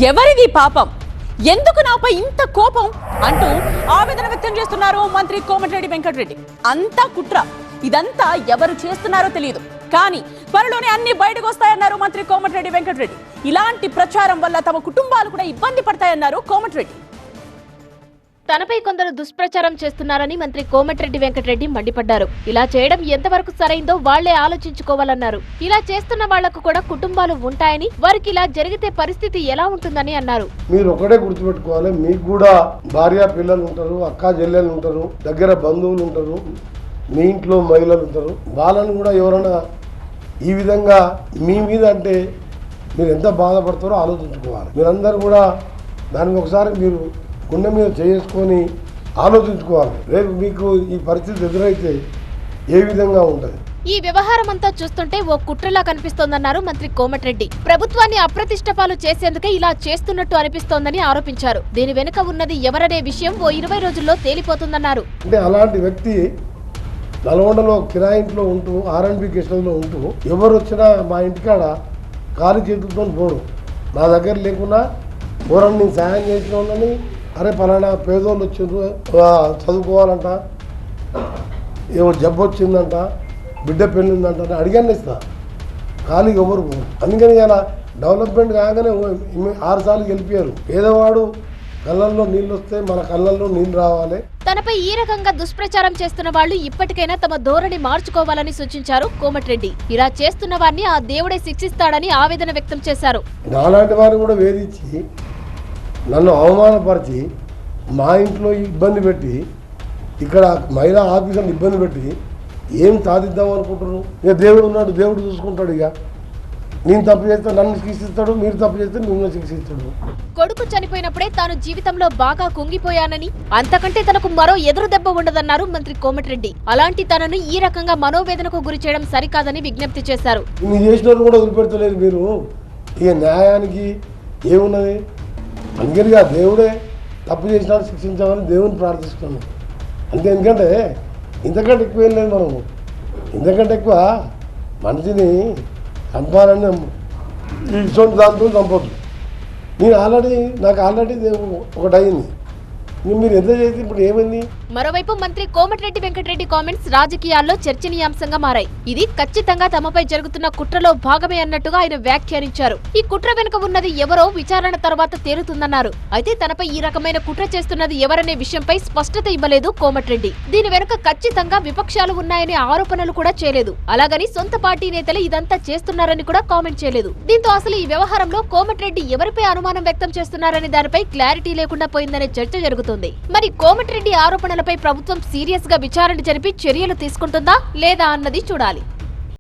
ఎవరిది పాపం, ఎందుకు నాపై ఇంత కోపం అంటూ ఆవేదన వ్యక్తం చేస్తున్నారు మంత్రి కోమటిరెడ్డి వెంకటరెడ్డి. అంతా కుట్ర, ఇదంతా ఎవరు చేస్తున్నారో తెలియదు, కానీ త్వరలోనే అన్ని బయటకు వస్తాయన్నారు మంత్రి కోమటిరెడ్డి వెంకటరెడ్డి. ఇలాంటి ప్రచారం వల్ల తమ కుటుంబాలు కూడా ఇబ్బంది పడతాయన్నారు కోమటిరెడ్డి. తనపై కొందరు దుష్ప్రచారం చేస్తున్నారని మంత్రి కోమటిరెడ్డి వెంకటరెడ్డి మండిపడ్డారు. ఇలా చేయడం ఎంతవరకు సరైందో వాళ్లే ఆలోచించుకోవాలన్నారు. ఇలా చేస్తున్న వాళ్లకు కూడా కుటుంబాలు ఉంటాయని, వారికి ఇలా జరిగితే పరిస్థితి ఎలా ఉంటుందని అన్నారు. మీరు ఒకటే గుర్తుపెట్టుకోవాలి, మీకు కూడా భార్య పిల్లలు ఉంటారు, అక్క చెల్లెలు ఉంటారు, దగ్గర బంధువులు ఉంటారు, మీ ఇంట్లో మహిళలు ఉంటారు. వాళ్ళని కూడా ఎవరైనా ఈ విధంగా మీ మీద అంటే మీరు ఎంత బాధపడతారో ఆలోచించుకోవాలి. మీరందరూ కూడా దానికి ఒకసారి మీరు గుండె మీద చేసుకొని ఆలోచించుకోవాలి. రేపు మీకు ఈ పరిస్థితి ఎదురైతే ఏ విధంగా ఉంటుంది. ఈ వ్యవహారం అంతా చూస్తుంటే ఓ కుట్రలా కనిపిస్తోందన్నారు మంత్రి కోమటిరెడ్డి. ప్రభుత్వాన్ని అప్రతిష్టపాలు చేసేందుకే ఇలా చేస్తున్నట్టు అనిపిస్తోందని ఆరోపించారు. దీని వెనుక ఉన్నది ఎవరనే విషయం ఓ 20 రోజుల్లో తేలిపోతుందన్నారు. అంటే అలాంటి వ్యక్తి నల్గొండలో కిరాయింట్లో ఉంటూ ఆర్ఎండ్బి గెస్ట్లో ఉంటూ ఎవరు వచ్చినా మా ఇంటికాడ కాలు చేతులతో పోడు. నా దగ్గర లేకున్నా ఎవరన్నా నేను సాయం చేసిన వాళ్ళని, అరే పలానా పేదోళ్ళు వచ్చిండ్రు చదువుకోవాలంట, ఏమో జబ్బు వచ్చిందంట, బిడ్డ పెళ్ళిందంట అని అడిగాను ఇస్తా. ఖాళీగా ఎవరు పోరు. అందుకని ఇలా డెవలప్మెంట్ కాగానే 6 సార్లు గెలిపారు. పేదవాడు కళ్ళల్లో నీళ్ళు వస్తే మన కళ్ళల్లో నీళ్ళు రావాలి. తనపై ఈ రకంగా దుష్ప్రచారం చేస్తున్న వాళ్ళు ఇప్పటికైనా తమ ధోరణి మార్చుకోవాలని సూచించారు కోమటిరెడ్డి. ఇలా చేస్తున్న వారిని ఆ దేవుడే శిక్షిస్తాడని ఆవేదన వ్యక్తం చేశారు. నాలాంటి వారిని కూడా వేధించి నన్ను అవమానపరిచి మా ఇంట్లో ఇబ్బంది పెట్టి ఇక్కడ మహిళా ఆఫీసర్ని ఇబ్బంది పెట్టి ఏం సాధిద్దాం అనుకుంటున్నారు? ఇక దేవుడు ఉన్నాడు, దేవుడు చూసుకుంటాడు. ఇక నేను తప్పు చేస్తే నన్ను శిక్షిస్తాడు, మీరు తప్పు చేస్తే మిమ్మల్ని శిక్షిస్తాడు. కొడుకు చనిపోయినప్పుడే తాను జీవితంలో బాగా కుంగిపోయానని, అంతకంటే తనకు మరో ఎదురు దెబ్బ ఉండదన్నారు మంత్రి కోమటిరెడ్డి. అలాంటి తనను ఈ రకంగా మనోవేదనకు గురి చేయడం సరికాదని విజ్ఞప్తి చేశారు. ఇన్ని చేసిన కూడా వదిలిపెడతలేదు మీరు. ఇక న్యాయానికి ఏమున్నది? అందుకనిగా దేవుడే తప్పు చేసినా శిక్షించామని దేవుని ప్రార్థిస్తున్నాం అంతే. ఎందుకంటే ఇంతకంటే ఎక్కువ ఏం లేదు. మనము ఇంతకంటే ఎక్కువ మనిషిని చంపాలని ఇటువంటి దాంతో చంపొద్దు. నాకు ఆల్రెడీ ఒకటి అయింది. మీరు ఎంత చేసి ఇప్పుడు ఏమైంది? మరోవైపు మంత్రి కోమటిరెడ్డి వెంకటరెడ్డి కామెంట్స్ రాజకీయాల్లో చర్చనీయాంశంగా మారాయి. ఇది ఖచ్చితంగా తమపై జరుగుతున్న కుట్రలో భాగమే అన్నట్టుగా ఆయన వ్యాఖ్యానించారు. ఈ కుట్ర వెనుక ఉన్నది ఎవరో విచారణ తర్వాత తేలుతుందన్నారు. అయితే తనపై ఈ రకమైన కుట్ర చేస్తున్నది ఎవరనే విషయంపై స్పష్టత ఇవ్వలేదు కోమటిరెడ్డి. దీని వెనుక ఖచ్చితంగా విపక్షాలు ఉన్నాయనే ఆరోపణలు కూడా చేయలేదు. అలాగని సొంత పార్టీ నేతలు ఇదంతా చేస్తున్నారని కూడా కామెంట్ చేయలేదు. దీంతో అసలు ఈ వ్యవహారంలో కోమటిరెడ్డి ఎవరిపై అనుమానం వ్యక్తం చేస్తున్నారనే దానిపై క్లారిటీ లేకుండా పోయిందనే చర్చ జరుగుతుంది. మరి కోమటిరెడ్డి ఆరోపణలపై ప్రభుత్వం సీరియస్ గా విచారణ జరిపి చర్యలు తీసుకుంటుందా లేదా అన్నది చూడాలి.